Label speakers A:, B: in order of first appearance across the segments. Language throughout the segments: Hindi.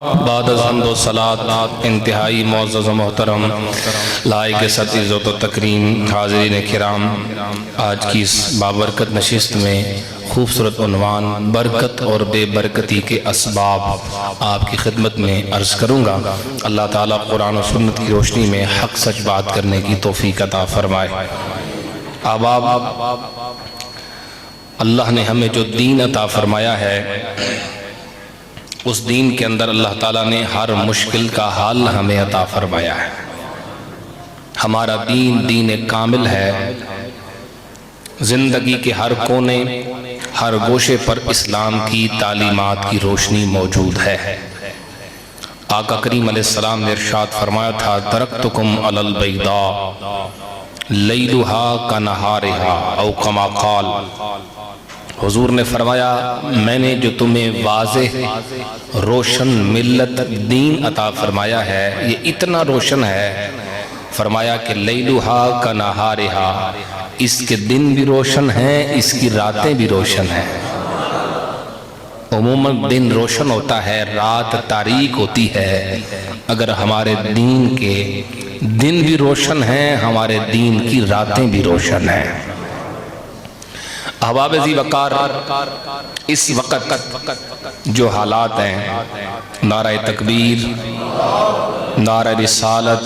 A: बादसलात इंतहाई मोअज़्ज़ज़ मोहतरम लायक सतीज़त तकरीम हाज़रीन किराम, आज की इस बाबरकत नशिस्त में खूबसूरत उन्वान बरकत और बेबरकती के असबाब आपकी खिदमत में अर्ज़ करूँगा। अल्लाह ताला कुरान और सुन्नत की रोशनी में हक़ सच बात करने की तौफ़ीक़ अता फ़रमाए। अल्लाह ने हमें जो दीन अता फ़रमाया है, उस दीन के अंदर अल्लाह ताला ने हर मुश्किल का हल हमें अता फरमाया है। हमारा दीन दीन कामिल है। ज़िंदगी के हर कोने हर गोशे पर इस्लाम की तालीमात की रोशनी मौजूद है। आका करीम अलैहिस्सलाम ने इरशाद फरमाया था, तरक्तुकुम अलल बैदा लैलुहा कनहारिहा औ कमा क़ाल। हुजूर ने फरमाया, मैंने जो तुम्हें वाज़ेह रोशन मिल्लत दीन अता फरमाया है, ये इतना रोशन है, फरमाया कि लैलुहा का नहारिहा, इसके दिन भी रोशन हैं, इसकी रातें भी रोशन हैं। उमूमन दिन रोशन होता है, रात तारीक होती है। अगर हमारे दीन के दिन भी रोशन हैं, हमारे दीन की रातें भी रोशन हैं। अहबाब ज़ी वक़ार, इस वक़्त जो हालात हैं, नारा तकबीर, नारा रिसालत,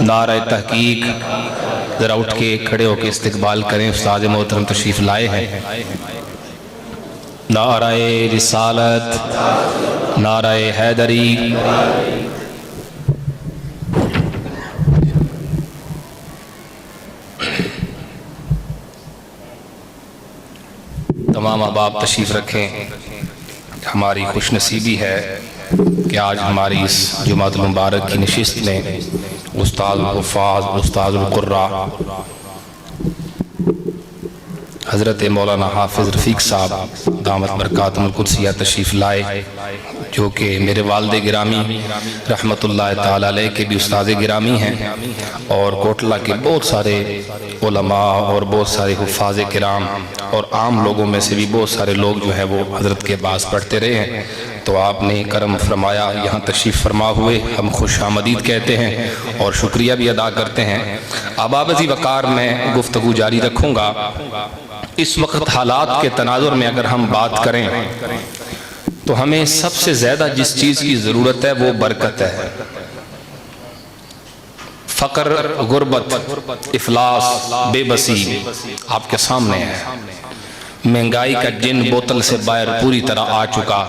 A: नारा तहकीक, ज़रा उठ के खड़े होकर इस्तकबाल करें। उस्ताद मोहतरम तशरीफ़ लाए हैं। नारा रिसालत, नारा हैदरी, तमाम अहबाब तशरीफ़ रखें। हमारी खुशनसीबी है कि आज हमारी इस जुमातुल मुबारक की नशिस्त में उस्ताद हुफ़ाज़, उस्ताद क़ुर्रा हज़रत मौलाना हाफ़िज़ रफ़ीक साहब दामत बरकातुहुल क़ुद्सिया तशरीफ़ लाए, जो कि मेरे वालिद गिरामी रहमतुल्लाह ताला अलैह के भी उस्ताद गिरामी हैं, और कोटला के बहुत सारे उलमा और बहुत सारे हुफ़ाज़ किराम और आम लोगों में से भी बहुत सारे लोग जो हैं वो हज़रत के पास पढ़ते रहे हैं। तो आपने करम फरमाया, यहाँ तशरीफ़ फरमा हुए, हम खुश आमदीद कहते हैं और शुक्रिया भी अदा करते हैं। अहबाब ज़ी वक़ार में गुफ्तगू जारी रखूँगा। इस वक्त हालात के तनाज़ुर में अगर हम बात करें तो हमें सबसे ज़्यादा जिस चीज़ की ज़रूरत है वो बरकत है। फ़क्र, गुर्बत, इफ़लास, बेबसी आपके सामने है। महंगाई का जिन बोतल से बाहर पूरी तरह आ चुका,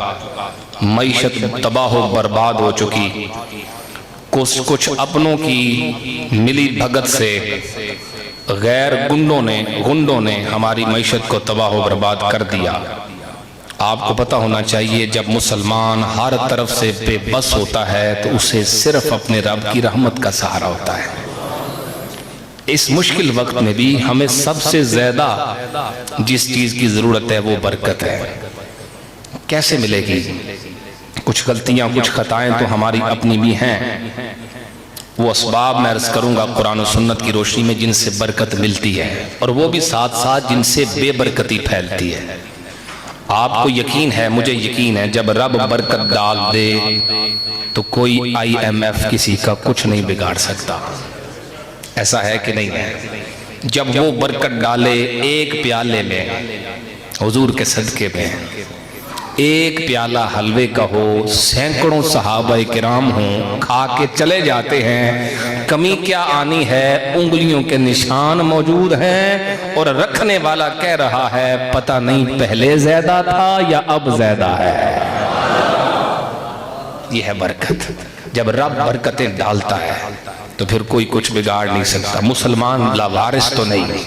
A: मईशत तबाह व बर्बाद हो चुकी, कुछ अपनों की मिली भगत से गैर गुंडों ने हमारी मईशत को तबाह व बर्बाद कर दिया। आपको पता होना चाहिए, जब मुसलमान हर तरफ से बेबस होता है तो उसे सिर्फ अपने रब की रहमत का सहारा होता है। इस मुश्किल वक्त में भी हमें सबसे ज्यादा जिस चीज की जरूरत है वो बरकत है। कैसे मिलेगी? कुछ गलतियां, कुछ खताएं तो हमारी अपनी भी हैं। वो असबाब मैं अर्ज करूंगा कुरान और सुन्नत की रोशनी में जिनसे बरकत मिलती है, और वो भी साथ साथ जिनसे बेबरकती फैलती है। आपको यकीन है, मुझे यकीन है, जब रब बरकत डाल दे तो कोई IMF किसी का कुछ नहीं बिगाड़ सकता। ऐसा है कि नहीं है? जब वो बरकत डाले, एक प्याले में, हुजूर के सदके में एक प्याला हलवे का हो, सैकड़ों सहाबा किराम हों, खा के चले जाते हैं। कमी क्या आनी है? उंगलियों के निशान मौजूद हैं, और रखने वाला कह रहा है, पता नहीं पहले ज्यादा था या अब ज्यादा है। यह है बरकत। जब रब बरकतें डालता है तो फिर कोई कुछ बिगाड़ नहीं सकता। मुसलमान लावारिस तो नहीं,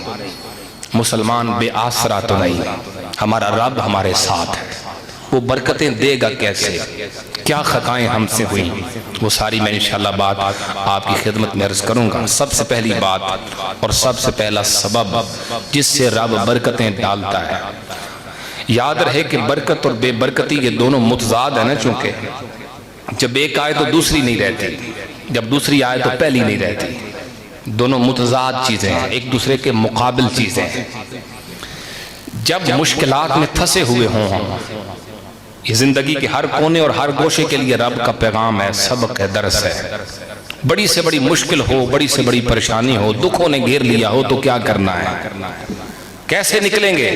A: मुसलमान बेआसरा तो नहीं, हमारा रब हमारे साथ है। वो बरकतें देगा कैसे? क्या खताएं हमसे हुई, वो सारी मैं इंशाअल्लाह बात आपकी खिदमत में अर्ज करूंगा। सबसे पहली बात और सबसे पहला सबब जिससे रब बरकतें डालता है, याद रहे कि बरकत और बेबरकती ये दोनों मुतजाद है ना। चूंकि जब एक आए तो दूसरी नहीं रहती, जब दूसरी आए तो पहली नहीं रहती। दोनों मुतजाद चीजें हैं, एक दूसरे के मुकाबिल चीजें हैं। जब मुश्किलात में फंसे हुए हों ये जिंदगी के हर कोने और हर गोशे के लिए रब का पैगाम है, सबक है, दर्स है। बड़ी से बड़ी मुश्किल हो, बड़ी से बड़ी परेशानी हो, दुखों ने घेर लिया हो तो क्या करना है, कैसे निकलेंगे,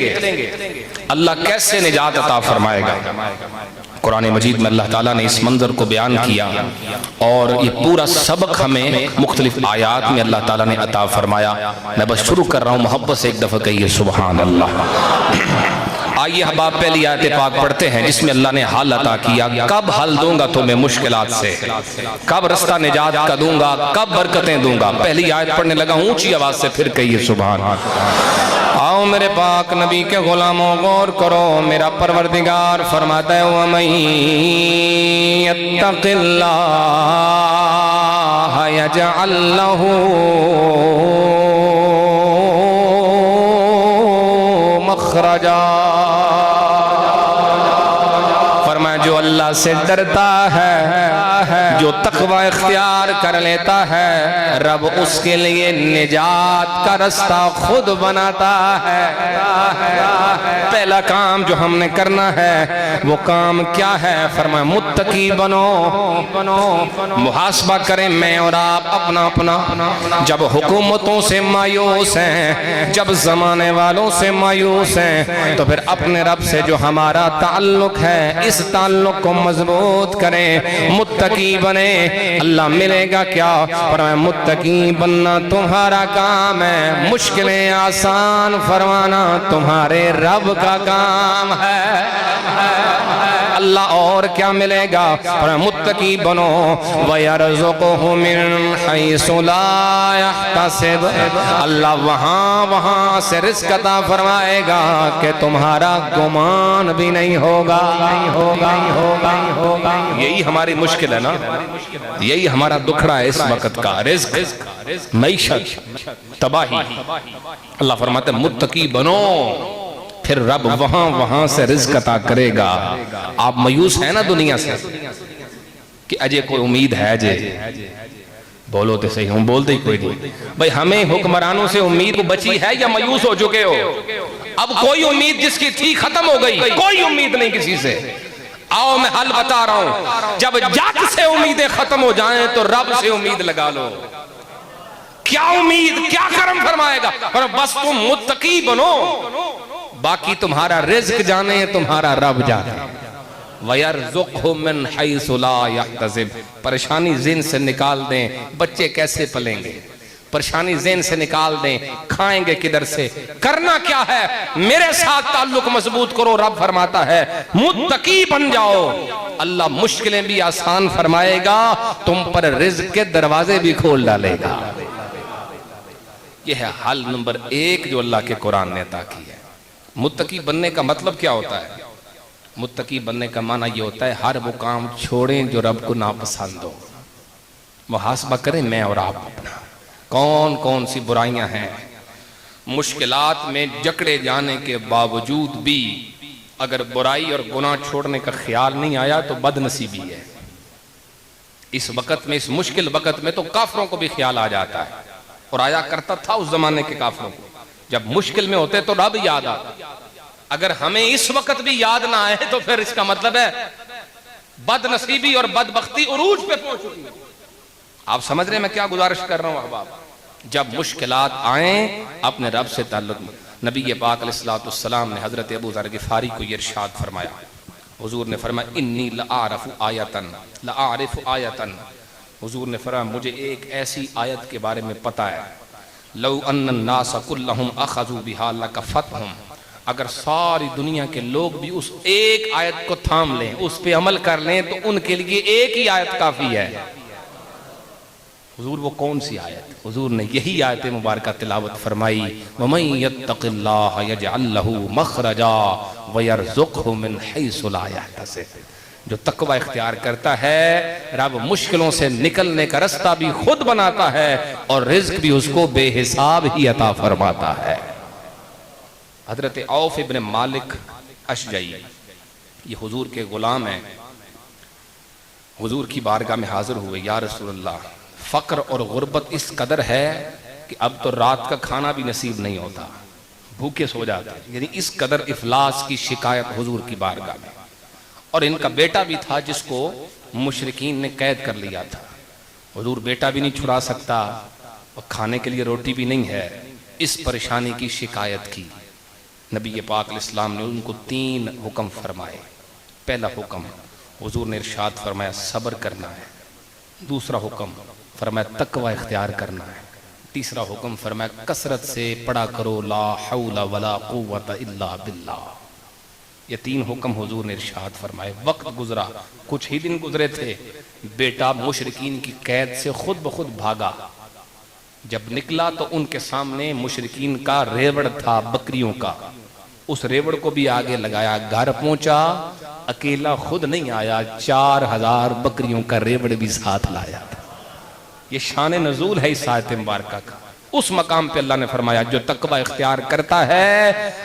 A: अल्लाह कैसे निजात अता फरमाएगा। कुरान मजीद में अल्लाह ताला ने इस मंजर को बयान किया और ये पूरा सबक हमें मुख्तलिफ आयात में अल्लाह ताला ने अता फरमाया। मैं बस शुरू कर रहा हूँ, मोहब्बत से एक दफ़ा कहिए सुबहान अल्लाह। आइए अहबाब पहली आयत पाक पढ़ते हैं जिसमें अल्लाह ने हल अता किया। कब हल दूंगा तुम्हें मुश्किलात से, कब रास्ता निजात का दूंगा, कब बरकतें दूंगा। पहली आयत पढ़ने लगा, ऊंची आवाज से फिर कहिए सुबहान। आओ मेरे पाक नबी के गुलामों गौर करो, मेरा परवरदिगार फरमाता है वमन यत्तक़िल्लाह यजअल लहू मखरजा। फरमाया जो अल्लाह से डरता है, जो तकवा इख्तियार कर लेता है, रब उसके लिए निजात का रास्ता खुद बनाता है। पहला काम जो हमने करना है वो काम क्या है? फरमाया मुत्तकी बनो, मुहासबा करें मैं और आप अपना अपना। जब हुकूमतों से मायूस हैं, जब जमाने वालों से मायूस हैं, तो फिर अपने रब से जो हमारा ताल्लुक है इस ताल्लुक को मजबूत करें, मुत्तकी बने। अल्लाह मिलेगा क्या? फरमाया मुत्तकी बनना तुम्हारा काम है, मुश्किलें आसान फरमाना तुम्हारे रब का काम है। अल्लाह और क्या मिलेगा? मुत्तकी बनो वयरज़ुक़हु मिन हैसु ला यहतसिब। अल्लाह वहाँ से रिज़्क़ अता फरमाएगा कि तुम्हारा गुमान भी नहीं होगा। यही हमारी मुश्किल है ना, यही हमारा दुखड़ा है इस वक्त का। रिज़्क़, मईशत, तबाही। अल्लाह फरमाते मुत्तकी बनो, फिर रब वहां से रिज़्क़ अता करेगा। आप मायूस हैं ना दुनिया से कि अजय कोई उम्मीद है? अजय बोलो तो सही, हम बोलते ही कोई नहीं। भाई हमें हुक्मरानों से उम्मीद बची है या मायूस हो चुके हो? अब कोई उम्मीद जिसकी थी खत्म हो गई, कोई उम्मीद नहीं किसी से। आओ मैं हल बता रहा हूं, जब जग से उम्मीदें खत्म हो जाएं तो रब से उम्मीद लगा लो। क्या उम्मीद, क्या करम फरमाएगा? बस तुम मुत्तकी बनो, बाकी तुम्हारा रिज़्क़ जाने, तुम्हारा रब जाने। वयरज़ुक़हु मिन हैसु ला यहतसिब। परेशानी ज़हन से निकाल दें, बच्चे कैसे पलेंगे? परेशानी ज़हन से निकाल दें, खाएंगे किधर से? करना क्या है? मेरे साथ ताल्लुक मजबूत करो। रब फरमाता है मुत्तकी बन जाओ, अल्लाह मुश्किलें भी आसान फरमाएगा, तुम पर रिज़्क़ के दरवाजे भी खोल डालेगा। यह है हल नंबर 1 जो अल्लाह के कुरान ने अता की है। मुत्तकी बनने का मतलब क्या होता है? मुत्तकी बनने का माना यह होता है हर वो काम छोड़ें जो रब को नापसंद हो। मुहासबा करें मैं और आप अपना, कौन कौन सी बुराइयां हैं। मुश्किलात में जकड़े जाने के बावजूद भी अगर बुराई और गुनाह छोड़ने का ख्याल नहीं आया तो बदनसीबी है। इस वक्त में, इस मुश्किल वक्त में तो काफरों को भी ख्याल आ जाता है, और आया करता था उस जमाने के काफरों को। जब मुश्किल में होते तो रब याद आता। अगर हमें इस वक्त भी याद ना आए तो फिर इसका मतलब है बदनसीबी और बदबख्ती उरूज पे पहुंच चुकी है। आप समझ रहे हैं मैं क्या गुजारिश कर रहा हूं अहबाब? जब मुश्किलात आए अपने रब से ताल्लुक। नबी पाक अलैहिस्सलाम ने हजरत अबू ज़र गिफ़ारी को ये इरशाद फरमाया। हुजूर ने फरमाया इन्नी लआरिफु आयतन। हुजूर ने फरमाया मुझे एक ऐसी आयत के बारे में पता है, लौ अन्नन नास कुल्लहुम अखज़ू बिहा लकफ़तहुम। अगर सारी दुनिया के लोग भी उस एक आयत को थाम लें, उस पे अमल कर लें, तो उनके लिए एक ही आयत काफी है। हुजूर वो कौन सी आयत? हुजूर ने यही आयत मुबारक तिलावत फरमाई, वमन यत्तक़िल्लाह यजअल लहू मखरजा वयरज़ुक़हु मिन हैसु ला यहतसिब। जो तकवा इख्तियार करता है, रब मुश्किलों से निकलने का रास्ता भी खुद बनाता है और रिज़्क़ भी उसको बेहिसाब ही अता फरमाता है। हजरत औफ इब्न मालिक अशजई, ये हुजूर के गुलाम हैं, हुजूर की बारगाह में हाजिर हुए। या रसूलल्लाह, फ़क्र और गुर्बत इस कदर है कि अब तो रात का खाना भी नसीब नहीं होता, भूखे सो जाते, यानी इस कदर इफलास की शिकायत हुजूर की बारगाह में। और इनका बेटा भी था जिसको मुशरिकीन ने कैद कर लिया था। हुजूर बेटा भी नहीं छुड़ा सकता और खाने के लिए रोटी भी नहीं है। इस परेशानी की शिकायत की। नबी पाक इस्लाम ने उनको 3 हुक्म फरमाए। पहला हुक्म हुजूर ने इरशाद फरमाया सब्र करना है। दूसरा हुक्म फरमाया तकवा इख्तियार करना है। तीसरा हुक्म फरमाया कसरत से पढ़ा करो ला हौला वला कुव्वता इल्ला बिल्लाह। ये 3 हुक्म हुजूर ने इरशाद फरमाए। वक्त गुजरा, कुछ ही दिन गुजरे थे, बेटा मुशरिकीन की कैद से खुद ब खुद भागा। जब निकला तो उनके सामने मुशरिकीन का रेवड़ था बकरियों का, उस रेवड़ को भी आगे लगाया। घर पहुंचा, अकेला खुद नहीं आया, 4000 बकरियों का रेवड़ भी साथ लाया था। ये शान नजूल है इस आयत मुबारका का। उस मकाम पे अल्लाह ने फरमाया जो तकवा इख्तियार करता है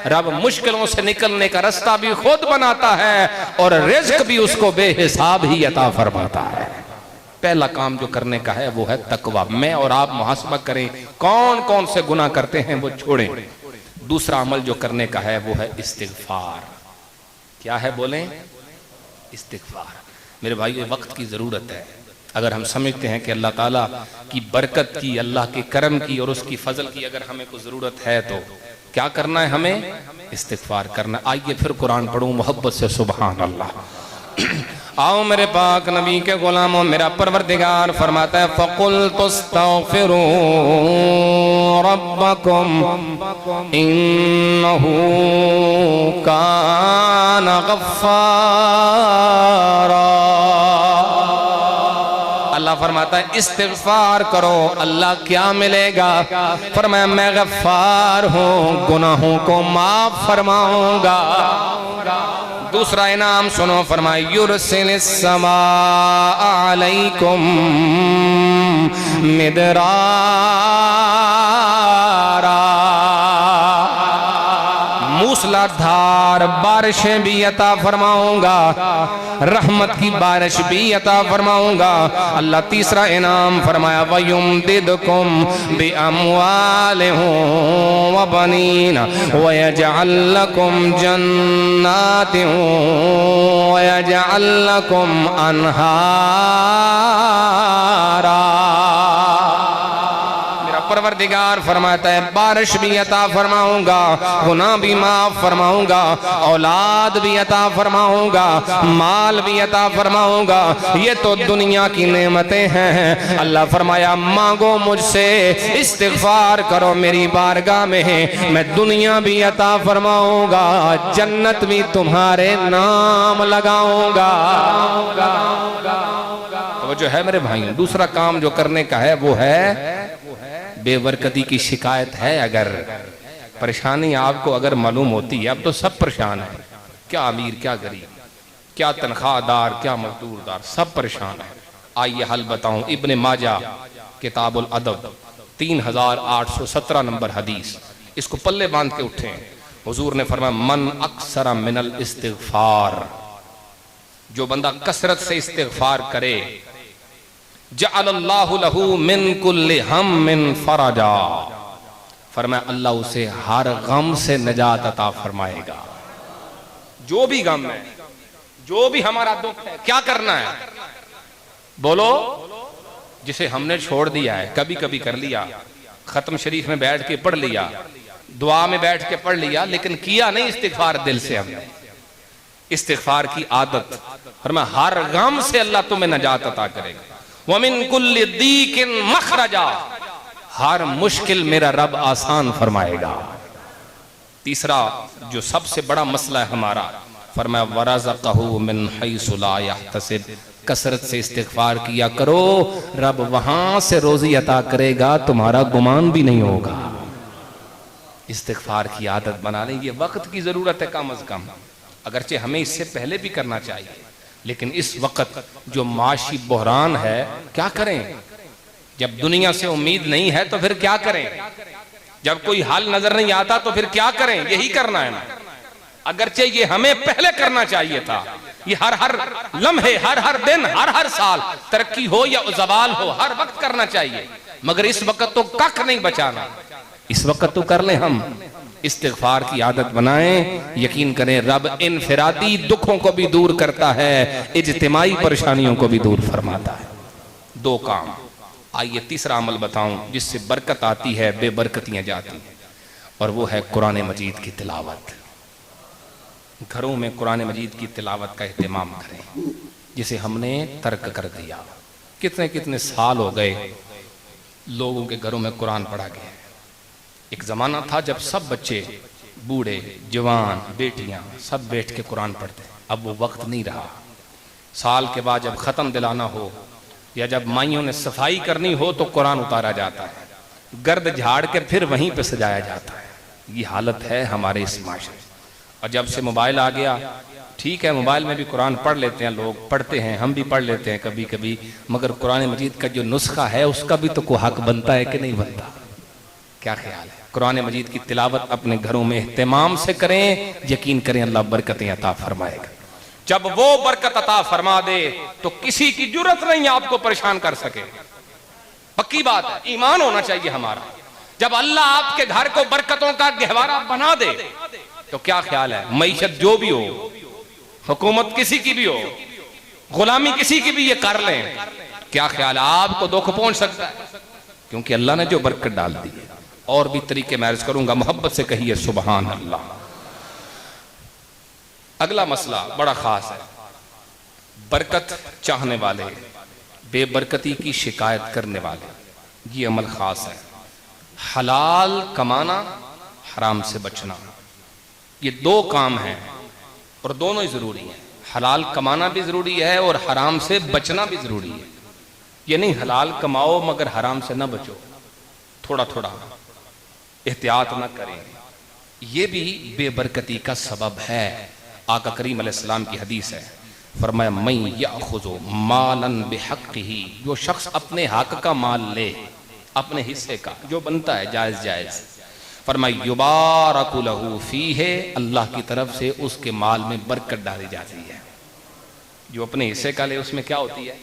A: रब मुश्किलों से निकलने का रास्ता भी खुद बनाता है और रिज़्क भी उसको बेहिसाब ही अता फरमाता है। पहला काम जो करने का है वो है तकवा। मैं और आप मुहासबा करें कौन कौन से गुनाह करते हैं वो छोड़ें। दूसरा अमल जो करने का है वो है इस्तिग़फ़ार। क्या है बोलें? इस्तिग़फ़ार। मेरे भाई ये वक्त की ज़रूरत है। अगर हम समझते हैं कि अल्लाह ताला की बरकत की, अल्लाह के करम की और उसकी फजल की अगर हमें कोई ज़रूरत है तो क्या करना है? हमें इस्तिग़फ़ार करना। आइए फिर कुरान पढ़ूं मोहब्बत से। सुभान अल्लाह। आओ मेरे पाक नबी के गुलामों, मेरा परवरदिगार फरमाता है फ़क़ुल्तुस्तग़फ़िरू रब्बकुम इन्नहू कान गफ़्फ़ारा। अल्लाह फरमाता है इस्तिग़फ़ार करो, अल्लाह क्या मिलेगा? फरमाया मैं गफ़्फ़ार हूँ, गुनाहों को माफ फरमाऊंगा। दूसरा इनाम सुनो, फरमाया युरसिलिस समा अलैकुम मिदरारा। मूसलाधार बारिशें भी अता फरमाऊंगा, रहमत की बारिश भी अता फरमाऊंगा। अल्लाह तीसरा इनाम फरमाया वयुमदिदकुम बिअमवालिन व बनीन व यजअल लकुम जन्नातिन व यजअल लकुम अनहारा। परवरदिगार फरमाता है बारिश भी अता फरमाऊंगा, गुनाह भी माफ फरमाऊंगा, औलाद भी अता फरमाऊंगा, माल भी अता फरमाऊंगा। ये तो दुनिया की नेमतें हैं। अल्लाह फरमाया मांगो मुझसे, इस्तिग़फ़ार करो मेरी बारगाह में, मैं दुनिया भी अता फरमाऊंगा, जन्नत भी तुम्हारे नाम लगाऊंगा। तो जो है मेरे भाई, दूसरा काम जो करने का है वो है बेबरकती की शिकायत है। अगर परेशानी आपको अगर मालूम होती है, अब तो सब परेशान है, क्या अमीर क्या गरीब, क्या तनख्वाहदार क्या मजदूरदार, सब परेशान है। आइए हल बताऊं। इब्ने माजा किताबुल अदब 3817 नंबर हदीस, इसको पल्ले बांध के उठे। हुजूर ने फरमाया मन अक्सर मिनल इस्तिग़फ़ार, जो बंदा कसरत से इस्तिग़फ़ार करे जअलल्लाहु लहू मिन कुल्लि हम्मिन फरजा, फरमाया अल्लाह उसे हर गम से निजात अता फरमाएगा। जो भी गम है, जो भी हमारा दुख है, क्या करना है? बोलो। जिसे हमने छोड़ दिया है, कभी कभी कर लिया, खत्म शरीफ में बैठ के पढ़ लिया, दुआ में बैठ के पढ़ लिया, लेकिन किया नहीं इस्तिग़फ़ार दिल से। हमने इस्तिग़फ़ार की आदत, फरमाया हर गम से अल्लाह तुम्हें निजात अता करेगा। वमिन कुल्लि दीकिन मखरजा, हर मुश्किल मेरा रब आसान फरमाएगा। तीसरा जो सबसे बड़ा मसला है हमारा, फरमाया वरज़क़हु मिन हैसु ला यहतसिब, कसरत से इस्तिग़फ़ार किया करो, रब वहां से रोजी अता करेगा, तुम्हारा गुमान भी नहीं होगा। इस्तिग़फ़ार की आदत बना लें। ये वक्त की जरूरत है कम अज कम, अगरचे हमें इससे पहले भी करना चाहिए, लेकिन इस वक्त जो माशी बहरान है, क्या करें? जब दुनिया से उम्मीद नहीं है तो फिर क्या करें? जब कोई हल नजर नहीं आता तो फिर क्या करें? यही करना है ना। अगरचे ये हमें पहले करना चाहिए था, ये हर लम्हे, हर दिन, हर साल, तरक्की हो या ज़वाल हो, हर वक्त करना चाहिए। मगर इस वक्त तो कख नहीं बचाना, इस वक्त तो कर ले हम। इस्तिग़फ़ार की आदत बनाएं। यकीन करें रब इनफिरादी दुखों को भी दूर करता है, इज्तिमाई परेशानियों को भी दूर फरमाता है। दो काम। आइए तीसरा अमल बताऊं जिससे बरकत आती है, बेबरकतियां जाती हैं, और वो है कुरान मजीद की तिलावत। घरों में कुरान मजीद की तिलावत का एहतमाम करें, जिसे हमने तर्क कर दिया। कितने कितने साल हो गए लोगों के घरों में कुरान पढ़ा गया। एक ज़माना था जब सब बच्चे, बूढ़े, जवान, बेटियां सब बैठ के कुरान पढ़ते। अब वो वक्त नहीं रहा। साल के बाद जब ख़त्म दिलाना हो या जब माइयों ने सफाई करनी हो तो कुरान उतारा जाता है, गर्द झाड़ के फिर वहीं पे सजाया जाता है। ये हालत है हमारे इस माशरे। और जब से मोबाइल आ गया, ठीक है मोबाइल में भी कुरान पढ़ लेते हैं लोग, पढ़ते हैं, हम भी पढ़ लेते हैं कभी कभी, मगर कुरान मजीद का जो नुस्खा है उसका भी तो कोई हक बनता है कि नहीं बनता? क्या ख्याल है? कुरान मजीद की तिलावत अपने घरों में एहतमाम से करें, यकीन करें अल्लाह बरकतें अता फरमाएगा। जब वो बरकत अता फरमा दे तो किसी की जरूरत नहीं आपको परेशान कर सके। पक्की बात है, ईमान होना चाहिए हमारा। जब अल्लाह आपके घर को बरकतों का गहवारा बना दे तो क्या ख्याल है, मईशत जो भी हो, हुकूमत किसी की भी हो, गुलामी किसी की भी ये कर लें, क्या ख्याल है आपको दुख पहुंच सकता है? क्योंकि अल्लाह ने जो बरकत डाल दी है। और भी तरीके मैं अर्ज करूंगा, मोहब्बत से कहिए सुबहान अल्लाह। अगला मसला बड़ा खास है। बरकत चाहने वाले, बेबरकती की शिकायत करने वाले, ये अमल खास है। हलाल कमाना, हराम से बचना, ये दो काम हैं और दोनों ही जरूरी हैं। हलाल कमाना भी जरूरी है और हराम से बचना भी जरूरी है। ये नहीं हलाल कमाओ मगर हराम से न बचो, थोड़ा थोड़ा एहतियात न करें, ये भी बेबरकती का सबब है। आका करीम अलैहिस्सलाम की हदीस है, फरमाया मैं याखुज़ु मालन बिहक़्क़िही, जो शख्स अपने हक का माल ले, अपने हिस्से का जो बनता है जायज जायज, फरमाया युबारकु लहू फीहे, अल्लाह की तरफ से उसके माल में बरकत डाली जाती है। जो अपने हिस्से का ले उसमें क्या होती है?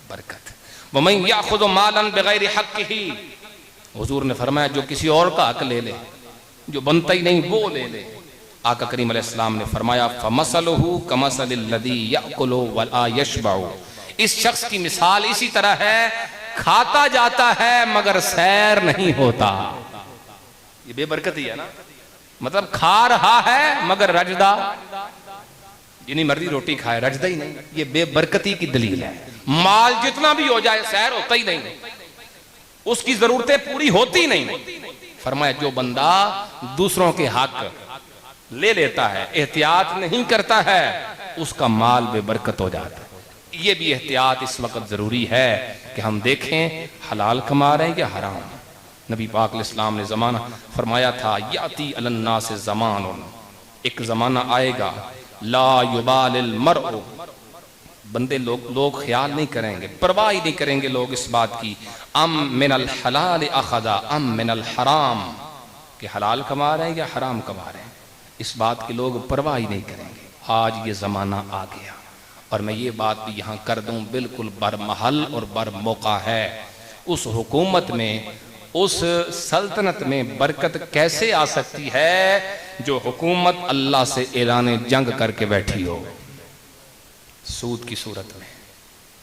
A: बरकत। वमन याखुज़ु मालन बिगैरि हक़्क़िही, हुजूर ने फरमाया जो किसी और का हक ले ले, जो बनता ही नहीं वो ले ले। आका करीम अलैहिस्सलाम ने फरमाया फमसलुहु कमसलिल लज़ी याकुलु वला यशबउ, इस शख्स की मिसाल इसी तरह है, खाता जाता है मगर सैर नहीं होता। ये बेबरकती है ना, मतलब खा रहा है मगर रजदा, जितनी मर्जी रोटी खाए रजदा ही नहीं, ये बेबरकती की दलील है। माल जितना भी हो जाए सैर होता ही नहीं, उसकी जरूरतें पूरी होती नहीं। फरमाया जो बंदा दूसरों के हक ले लेता है, एहतियात नहीं करता है, उसका माल बेबरकत हो जाता है। ये भी एहतियात इस वक्त जरूरी है कि हम देखें हलाल कमा रहे हैं या हराम। नबी पाक अलैहिस्सलाम ने जमाना फरमाया था, याती अलन्ना से ज़मानुन, एक जमाना आएगा, ला युबालिल मरउ, बंदे लोग ख्याल नहीं करेंगे, परवाह ही नहीं करेंगे लोग इस बात की, अम मिनल हलाल अखदा अम मिनल हराम, कि हलाल कमा रहे हैं या हराम कमा रहे हैं, इस बात की लोग परवाह ही नहीं करेंगे। आज ये ज़माना आ गया और मैं ये बात भी यहाँ कर दूँ, बिल्कुल बरमहल और बरमौका है। उस हुकूमत में, उस सल्तनत में बरकत कैसे आ सकती है जो हुकूमत अल्लाह से ऐलान जंग करके बैठी हो, सूद की सूरत में।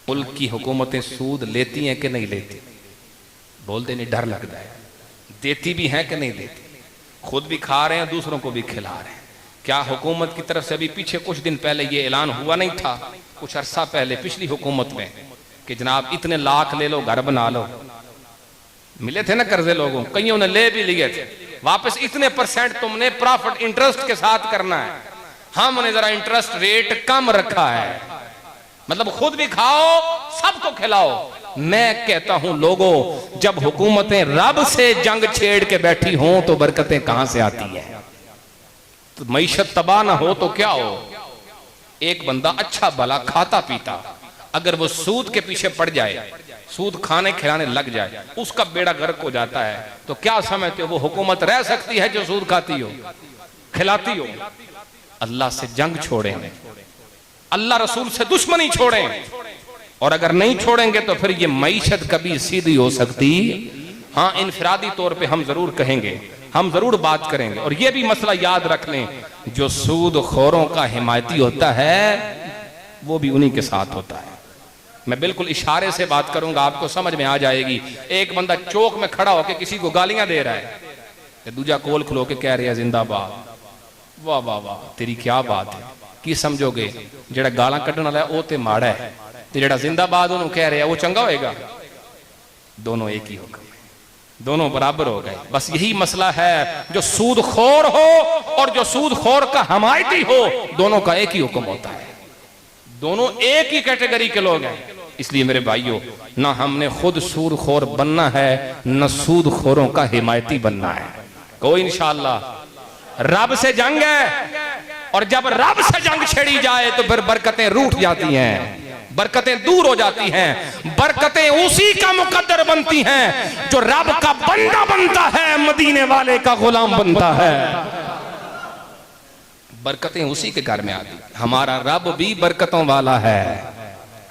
A: मुल्क की हुकूमतें सूद लेती हैं कि नहीं लेती? बोलते नहीं, डर लगता है। देती भी हैं कि नहीं देती? खुद भी खा रहे हैं, दूसरों को भी खिला रहे हैं। क्या हुकूमत की तरफ से अभी पीछे कुछ दिन पहले ये ऐलान हुआ नहीं था, कुछ अरसा पहले पिछली हुकूमत में, कि जनाब इतने लाख ले लो, घर बना लो। मिले थे ना कर्जे लोगों, कईयों ने ले भी लिए थे, वापस इतने % तुमने प्रॉफिट इंटरेस्ट के साथ करना है, हमने जरा इंटरेस्ट रेट कम रखा है, मतलब खुद भी खाओ सबको खिलाओ। मैं कहता हूं लोगों, जब हुकूमतें रब से जंग छेड़ के बैठी हों तो बरकतें कहां से आती है? तो मईशत तबाह ना हो तो क्या हो? एक बंदा अच्छा भला खाता पीता अगर वो सूद के पीछे पड़ जाए, सूद खाने खिलाने लग जाए, उसका बेड़ा गर्क हो जाता है, तो क्या समझते हो वो हुकूमत रह सकती है जो सूद खाती हो, खिलाती हो? अल्लाह से जंग छोड़ें, अल्लाह रसूल से दुश्मनी छोड़ें, और अगर नहीं छोड़ेंगे तो फिर ये मईशत कभी सीधी हो सकती। हाँ, इनफरादी तौर पे हम जरूर कहेंगे हम जरूर बात करेंगे। और ये भी मसला याद रख लें, जो सूद खोरों का हिमायती होता है वो भी उन्हीं के साथ होता है। मैं बिल्कुल इशारे से बात करूंगा, आपको समझ में आ जाएगी। एक बंदा चौक में खड़ा होकर किसी को गालियां दे रहा है, दूजा कोल खलो के कह रहा है जिंदाबाद, वाह वाह वाह तेरी क्या बात है। की समझोगे, जेड़ा गालां कढ़न वाला है वो ते माड़ा है, ते जेड़ा जिंदाबाद उन्होंने कह रहा है वो चंगा होएगा? दोनों एक ही हो गए, दोनों बराबर हो गए। बस यही मसला है, जो सूद खोर हो और जो सूद खोर का हमायती हो, दोनों का एक ही हुक्म होता है, दोनों एक ही कैटेगरी के लोग हैं। इसलिए मेरे भाइयों, ना हमने खुद सूद खोर बनना है, न सूद खोरों का हिमायती बनना है। कोई इंशाअल्लाह रब से जंग है, और जब रब से जंग छेड़ी जाए तो फिर बरकतें रूठ जाती हैं, बरकतें दूर हो जाती हैं। बरकतें उसी का मुकद्दर बनती हैं जो रब का बंदा बनता है, मदीने वाले का गुलाम बनता है। बरकतें उसी के घर में आती। हमारा रब भी बरकतों वाला है,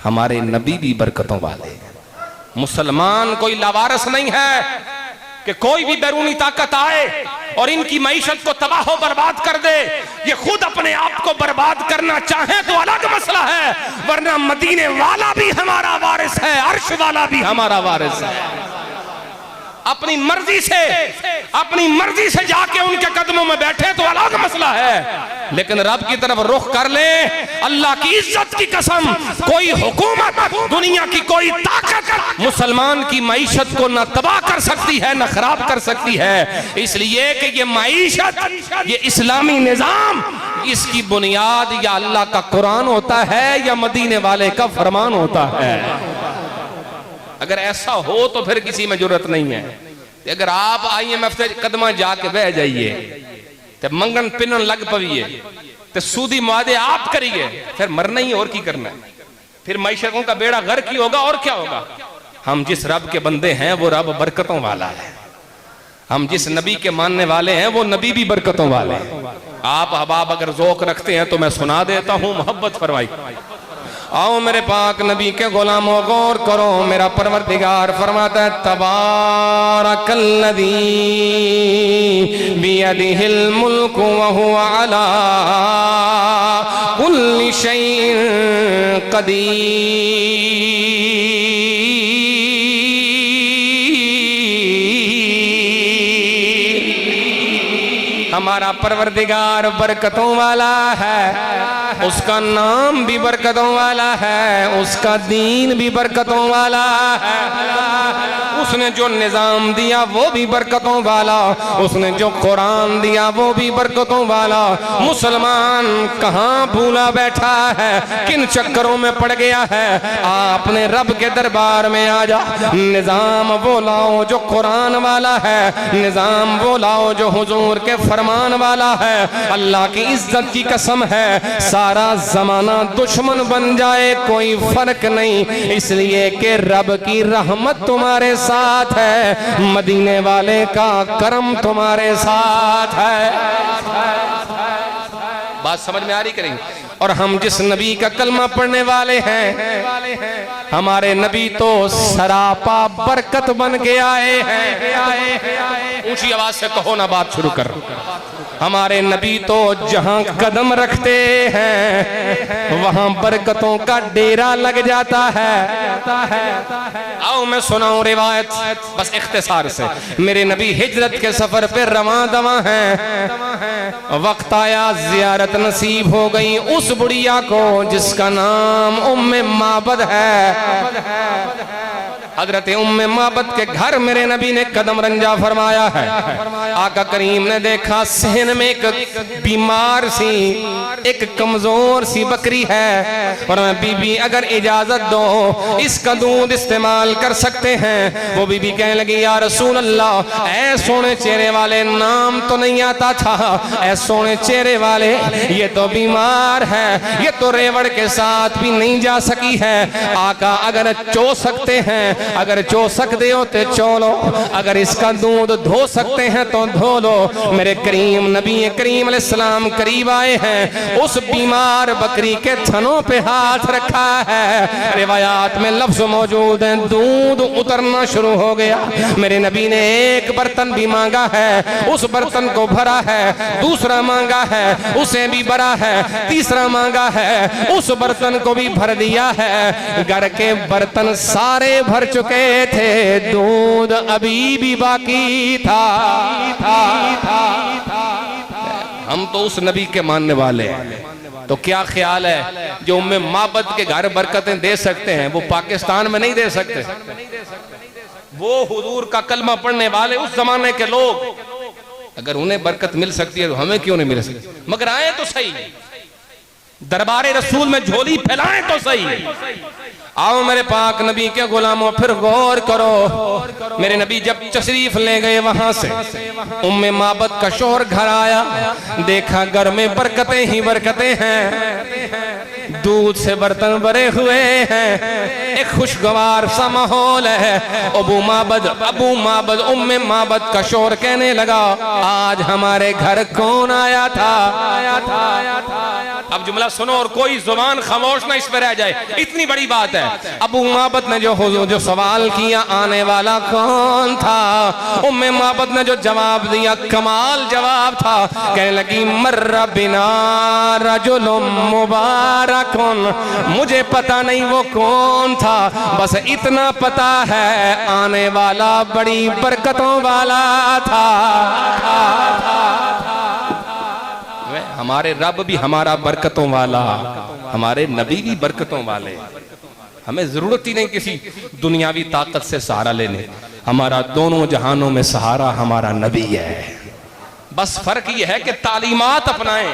A: हमारे नबी भी बरकतों वाले हैं। मुसलमान कोई लावारस नहीं है कि कोई भी बैरूनी ताकत आए और इनकी मईशत को तबाह बर्बाद कर दे। ये खुद अपने आप को बर्बाद करना चाहे तो अलग मसला है, वरना मदीने वाला भी हमारा वारिस है, अर्श वाला भी हमारा वारिस है। अपनी मर्जी से जाके उनके कदमों में बैठे तो अलग मसला है, लेकिन रब की तरफ रुख कर ले। अल्लाह की इज्जत की कसम, कोई हुकूमत, दुनिया की कोई ताकत मुसलमान की मईशत को न तबाह कर सकती है न खराब कर सकती है। इसलिए कि ये मईशत, ये इस्लामी निजाम, इसकी बुनियाद या अल्लाह का कुरान होता है या मदीने वाले का फरमान होता है। अगर ऐसा हो तो फिर किसी में जरूरत नहीं है। अगर आप IMF से कदमा जाके बह जाइए तो मंगन पिनन लग पविए तो सूदी मुआदे आप करिए, फिर मरना ही और की करना है। फिर मईशतों का बेड़ा गर्क ही होगा और क्या होगा। हम जिस रब के बंदे हैं वो रब बरकतों वाला है, हम जिस नबी के मानने वाले हैं वो नबी भी बरकतों वाले हैं। आप अहबाब अगर ज़ौक़ रखते हैं तो मैं सुना देता हूँ, मोहब्बत फरमाई। आओ मेरे पाक नबी के गुलामों, गौर करो। मेरा परवरदिगार फरमाता है, तबारकल्लज़ी बियदिहिल मुल्कु व हुवा अला कुल्लि शैइन क़दीर। हमारा परवरदिगार बरकतों वाला है, उसका नाम भी बरकतों वाला है, उसका दीन भी बरकतों वाला है। उसने जो निजाम दिया वो भी बरकतों वाला, उसने जो कुरान दिया वो भी बरकतों वाला। मुसलमान कहाँ भूला बैठा है, किन चक्करों में पड़ गया है। आपने रब के दरबार में आ जा, निजाम वो लाओ जो कुरान वाला है, निजाम वो लाओ जो हुजूर के फरमान वाला है। अल्लाह की इज्जत की कसम है, सारा जमाना दुश्मन बन जाए कोई फर्क नहीं, इसलिए कि रब की रहमत तुम्हारे साथ है, मदीने वाले का करम तुम्हारे साथ है। बात समझ में आ रही करेंगे। और हम जिस नबी का कलमा पढ़ने वाले हैं, हमारे नबी तो सरापा बरकत बन के आए हैं। ऊंची आवाज से कहो ना, बात शुरू कर। हमारे नबी तो जहां कदम रखते हैं वहां बरकतों का डेरा लग जाता है। आओ मैं सुनाऊं रिवायत बस इख्तिसार से। मेरे नबी हिजरत के सफर पे रवां दवा हैं। वक्त आया, जियारत नसीब हो गई उस बुढ़िया को जिसका नाम उम्मे माबद है। हजरत उम्मे माबद के घर मेरे नबी ने कदम रंजा फरमाया है। आका करीम ने देखा सहन में एक बीमार सी, एक कमजोर सी बकरी है। और मैं बीबी अगर इजाजत दो इसका दूध इस्तेमाल कर सकते हैं। वो बीबी कहने लगी, या रसूल अल्लाह, ऐ सोने चेहरे वाले, नाम तो नहीं आता था, ऐ सोने चेहरे वाले, ये तो बीमार है, ये तो रेवड़ के साथ भी नहीं जा सकी है। आका अगर चो सकते हैं अगर चो सकते हो तो चो लो, अगर इसका दूध धो सकते हैं तो धो लो। मेरे करीम नबी करीम अलैहिस्सलाम करीब आए हैं, उस बीमार बकरी के थनों पे हाथ रखा है। रिवायात में लफ्ज मौजूद है, दूध उतरना शुरू हो गया। मेरे नबी ने एक बर्तन भी मांगा है, उस बर्तन को भरा है, दूसरा मांगा है, उसे भी भरा है, तीसरा मांगा है, उस बर्तन को भी भर दिया है। घर के बर्तन सारे भर चुके थे, दूध अभी भी बाकी था। हम तो उस नबी के मानने वाले हैं, तो क्या ख्याल है जो उम्मे माबद के घर बरकतें दे सकते हैं वो पाकिस्तान में नहीं दे सकते? वो हुजूर का कलमा पढ़ने वाले उस जमाने के लोग, अगर उन्हें बरकत मिल सकती है तो हमें क्यों नहीं मिल सकती? मगर आए तो सही, दरबारे रसूल में झोली फैलाएं तो सही। आओ मेरे पाक नबी के गुलामों, फिर गौर करो। मेरे नबी जब तशरीफ ले गए वहां से, उम्मे माबद का शोहर घर आया, देखा घर में बरकतें ही बरकतें हैं, दूध से बर्तन भरे हुए हैं, एक खुशगवार सा माहौल है। अबू माबद उम्मे माबद का शोहर कहने लगा, आज हमारे घर कौन आया था? अब जुमला सुनो और कोई जुबान खामोश ना इस पर रह जाए, इतनी बड़ी बात है। अबू माबद ने जो सवाल किया, आने वाला कौन था? उम्मे माबद ने जो जवाब दिया, कमाल जवाब था। कहने लगी, मर्रा बिना रजुलुम मुबारकुन, मुझे पता नहीं वो कौन था, बस इतना पता है आने वाला बड़ी बरकतों वाला था। हमारे रब भी हमारा बरकतों वाला, हमारे नबी भी बरकतों वाले। हमें जरूरत ही नहीं किसी दुनियावी ताकत से सहारा लेने, हमारा दोनों जहानों में सहारा हमारा नबी है। बस फर्क यह है कि तालीमात अपनाएं,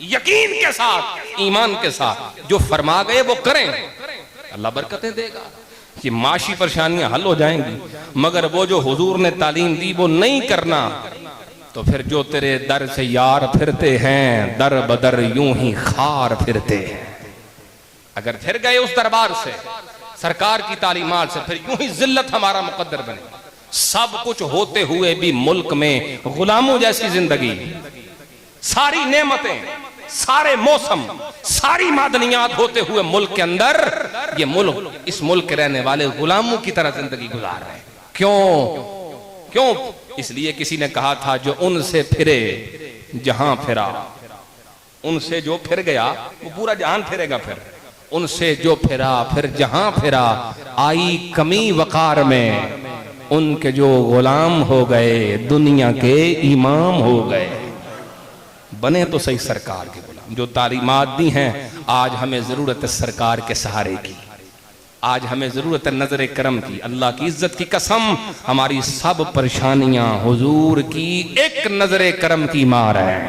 A: यकीन के साथ, ईमान के साथ, जो फरमा गए वो करें, अल्लाह बरकतें देगा। ये माशी परेशानियां हल हो जाएंगी। मगर वो जो हुजूर ने तालीम दी वो नहीं करना, तो फिर जो तेरे दर से यार फिरते हैं, दर बदर यूं ही खार फिरते हैं। अगर फिर गए उस दरबार से, सरकार की तालीमात से, फिर यूं ही जिल्लत हमारा मुकद्दर बने। सब कुछ होते हुए भी मुल्क में गुलामों जैसी जिंदगी, सारी नेमतें, सारे मौसम, सारी मादनियात होते हुए मुल्क के अंदर, ये मुल्क, इस मुल्क के रहने वाले गुलामों की तरह जिंदगी गुजार रहे हैं। क्यों? इसलिए किसी ने कहा था, जो उनसे फिरे जहां फिरा, उनसे जो फिर गया वो पूरा जहान फिरेगा। फिर उनसे जो फिरा फिर जहां फिरा, आई कमी वकार में, उनके जो गुलाम हो गए दुनिया के इमाम हो गए। बने तो सही सरकार के गुलाम। जो तालीमात दी हैं, आज हमें जरूरत है सरकार के सहारे की, आज हमें जरूरत है नजर करम की। अल्लाह की इज्जत की कसम, हमारी सब परेशानियां हुजूर की एक नजर करम की मार है,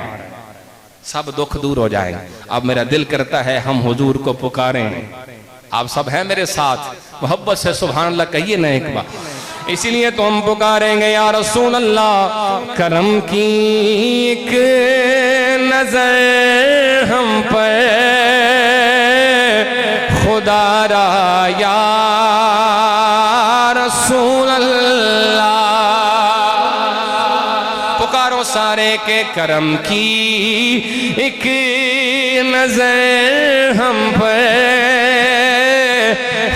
A: सब दुख दूर हो जाएंगे। अब मेरा दिल करता है हम हुजूर को पुकारें। आप सब हैं मेरे साथ, मोहब्बत से सुभान अल्लाह कहिए ना एक बार। इसीलिए तो हम पुकारेंगे, या रसूल अल्लाह करम की एक नजर हम पर खुदारा, या रसूल अल्लाह। पुकारो सारे के करम की एक नजर हम पर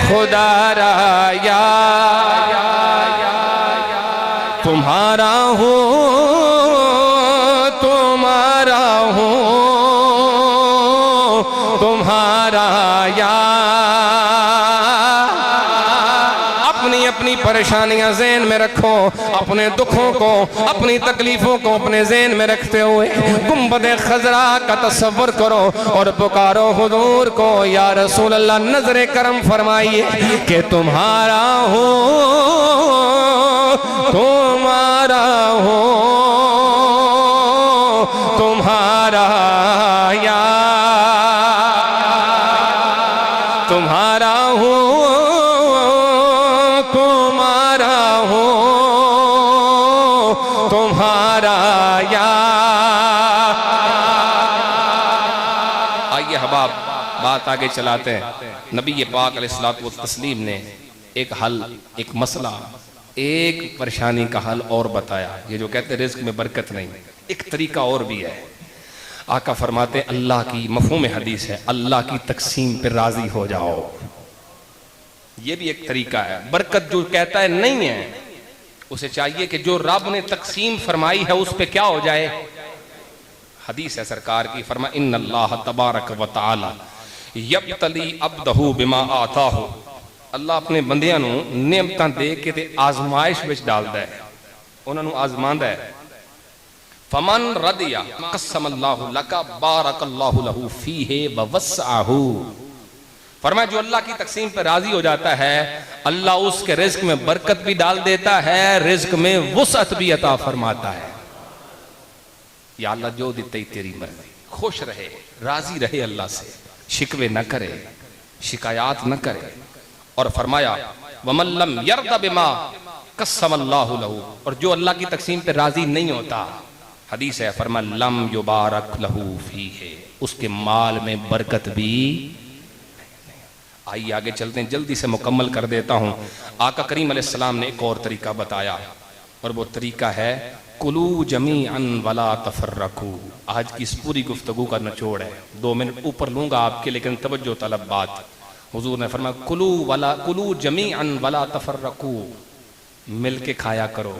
A: खुदारा, या तुम्हारा हूँ तुम्हारा हूँ तुम्हारा, या अपनी अपनी परेशानियां ज़हन में रखो, अपने दुखों को, अपनी तकलीफों को अपने ज़हन में रखते हुए गुंबद खजरा का तसव्वुर करो और पुकारो हुजूर को, या रसूल अल्लाह नजर करम फरमाइए कि तुम्हारा हूँ तुम्हारा हो तुम्हारा, या तुम्हारा हो तुम्हारा हो तुम्हारा, या। आइए हबाब बात आगे चलाते हैं। नबी पाक अलैहिस्सलातु वस्सलाम ने एक हल, एक मसला, एक परेशानी का हल और बताया। ये जो कहते रिज्क में बरकत नहीं, एक तरीका और भी है। आका फरमाते अल्लाह की मफहूम हदीस है, अल्लाह की तकसीम पे राजी हो जाओ। ये भी एक तरीका है। बरकत जो कहता है नहीं है, उसे चाहिए कि जो रब ने तकसीम फरमाई है उस पे क्या हो जाए। हदीस है सरकार की, फरमा इन्नल्लाह तबारक व तआला यब्तली अब्दहु बिमा आताहु। अल्लाह अपने बंदियां नू नेमतां दे के ते आजमाइश विच डालदा है, उन्हां नू आजमांदा है। फमन रदिया कसमल्लाहु लका बारकल्लाहु लहू फीहि व वस्अहू। फरमाया जो अल्लाह की तकसीम पे राजी हो जाता है, अल्लाह उसके रिज्क में बरकत भी डाल देता है, रिज्क में वुसअत भी अता फरमाता है। या अल्लाह जो देते ही तेरी मर्जी, खुश रहे, राजी रहे, अल्लाह से शिकवे न करे, शिकायत न करे। और फरमाया वमल्लम यर्दा बिमा कसमल्लाहु लहू, और जो अल्लाह की तकसीम पे राजी नहीं होता, हदीस है फरमा लम युबारक लहू फीहे, उसके माल में बरकत भी। आइए आगे चलते हैं, जल्दी से मुकम्मल कर देता हूं। आका करीम अलैहिस्सलाम ने एक और तरीका बताया, और वो तरीका है कुलू जमीअन वला तफर्रकू। आज की इस पूरी गुफ्तगू का निचोड़ है, 2 मिनट ऊपर लूंगा आपके, लेकिन तवज्जो तलब बात। हुजूर ने फरमाया कुलू जमीअन वला तफर्रकू, मिल के खाया करो,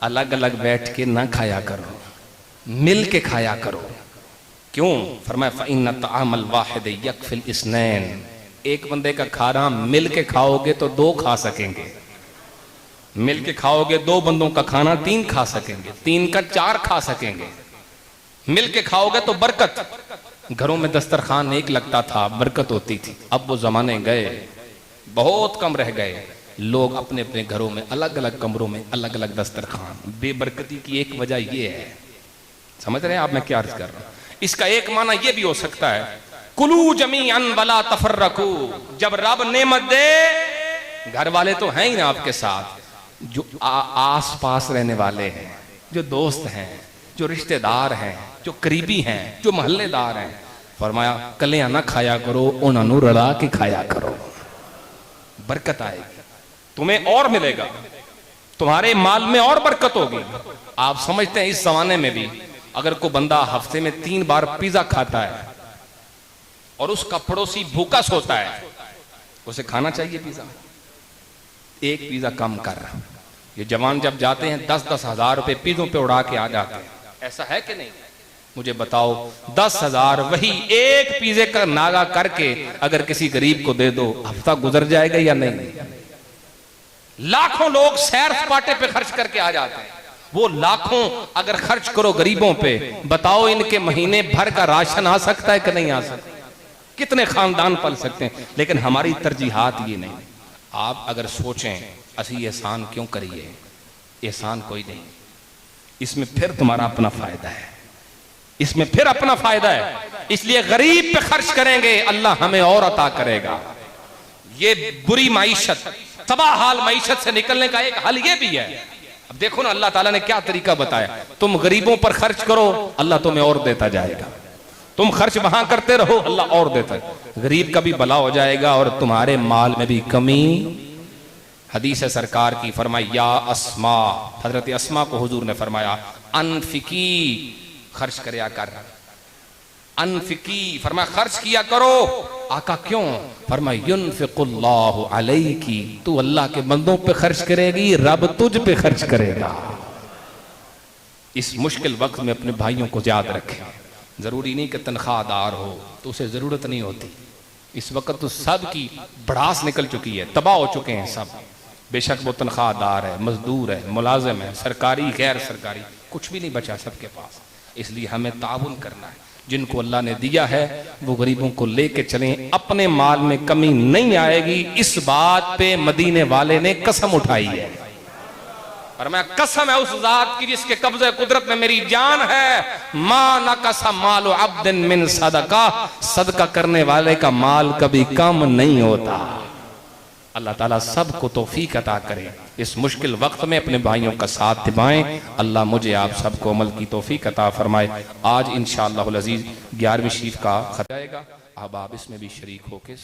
A: अलग अलग बैठ के ना खाया करो, मिल के खाया करो। क्यों? फरमाया फ़इन्न तआमल वाहिद यकफिल इस्नैन। एक बंदे का खाना मिल के खाओगे तो 2 खा सकेंगे, मिल के खाओगे 2 बंदों का खाना 3 खा सकेंगे, 3 का 4 खा सकेंगे। मिल के खाओगे तो बरकत। घरों में दस्तरखान एक लगता था, बरकत होती थी। अब वो जमाने गए, बहुत कम रह गए। लोग अपने अपने घरों में अलग अलग कमरों में अलग अलग दस्तरखान। बेबरकती की एक वजह ये है, समझ रहे हैं आप मैं क्या अर्ज कर रहा हूं? इसका एक माना यह भी हो सकता है कुलू जमीअन वला तफर्रकू। जब रब नेमत दे, घर वाले तो हैं ही ना आपके साथ, जो आस पास रहने वाले हैं, जो दोस्त हैं, जो रिश्तेदार हैं, जो करीबी हैं, जो मोहल्लेदार हैं, फरमाया कलियां ना खाया करो, उन्होंने रला के खाया करो, बरकत आएगी, तुम्हें और मिलेगा, तुम्हारे माल में और बरकत होगी। आप समझते हैं इस जमाने में भी अगर कोई बंदा हफ्ते में 3 बार पिज्जा खाता है और उसका पड़ोसी भूखा सोता है, उसे खाना चाहिए पिज्जा? एक पिज्जा कम कर रहा। ये जवान जब जाते हैं 10-10 हजार रुपए पिज्जों पे उड़ा के आ जाते हैं, ऐसा है कि नहीं? मुझे बताओ 10 हजार वही एक पिज्जे का नागा करके अगर किसी गरीब को दे दो, हफ्ता गुजर जाएगा या नहीं? लाखों लोग सैर सपाटे पे खर्च करके आ जाते हैं, वो लाखों अगर खर्च करो गरीबों पे, बताओ इनके महीने भर का राशन आ सकता है कि नहीं आ सकता? कितने खानदान पल सकते हैं? लेकिन हमारी तरजीहात ये नहीं। आप अगर सोचें असी एहसान क्यों करिए, एहसान कोई नहीं, इसमें फिर तुम्हारा अपना फायदा है, इसमें फिर अपना फायदा है। इसलिए गरीब पे खर्च करेंगे, अल्लाह हमें और अता करेगा। ये बुरी माईशत, तबाह हाल माईशत से निकलने का एक हल ये भी है। अब देखो ना अल्लाह ताला ने क्या तरीका बताया, तुम गरीबों पर खर्च करो, अल्लाह तुम्हें और देता जाएगा। तुम खर्च वहां करते रहो, अल्लाह और देता है। गरीब का भी भला हो जाएगा और तुम्हारे माल में भी कमी। हदीस है सरकार की, फरमाया या अस्मा, हजरत अस्मा को हुजूर ने फरमाया अनफिकी, खर्च करया कर, अनफिकी, फरमाया खर्च किया करो। आका क्यों? फरमाया युनफिकुल्लाहु अलैकी, तू अल्लाह के बंदों पे खर्च करेगी, रब तुझ पे खर्च करेगा। इस मुश्किल वक्त में अपने भाइयों को याद रखें। जरूरी नहीं कि तनख्वाहदार हो तो उसे जरूरत नहीं होती। इस वक्त तो सब की भड़ास निकल चुकी है, तबाह हो चुके हैं सब। बेशक वो तनख्वाहदार है, मजदूर है, मुलाजिम है, सरकारी गैर सरकारी, कुछ भी नहीं बचा सबके पास। इसलिए हमें ताउन करना है, जिनको अल्लाह ने दिया है वो गरीबों को लेके चलें, अपने माल में कमी नहीं आएगी। इस बात पे मदीने वाले ने कसम उठाई है, और मैं कसम है उस जात की जिसके कब्जे कुदरत में मेरी जान है, मा नकसा मालु अब्दिन मिन सदका, सदका करने वाले का माल कभी कम नहीं होता। अल्लाह ताला सबको तौफीक अता करे। इस मुश्किल वक्त में अपने भाइयों का साथ निभाएं। अल्लाह मुझे आप सबको अमल की तौफीक अता फरमाए। आज इंशाअल्लाह अज़ीज़ 11वीं शरीफ का खत्म जाएगा, अब आप इसमें भी शरीक होके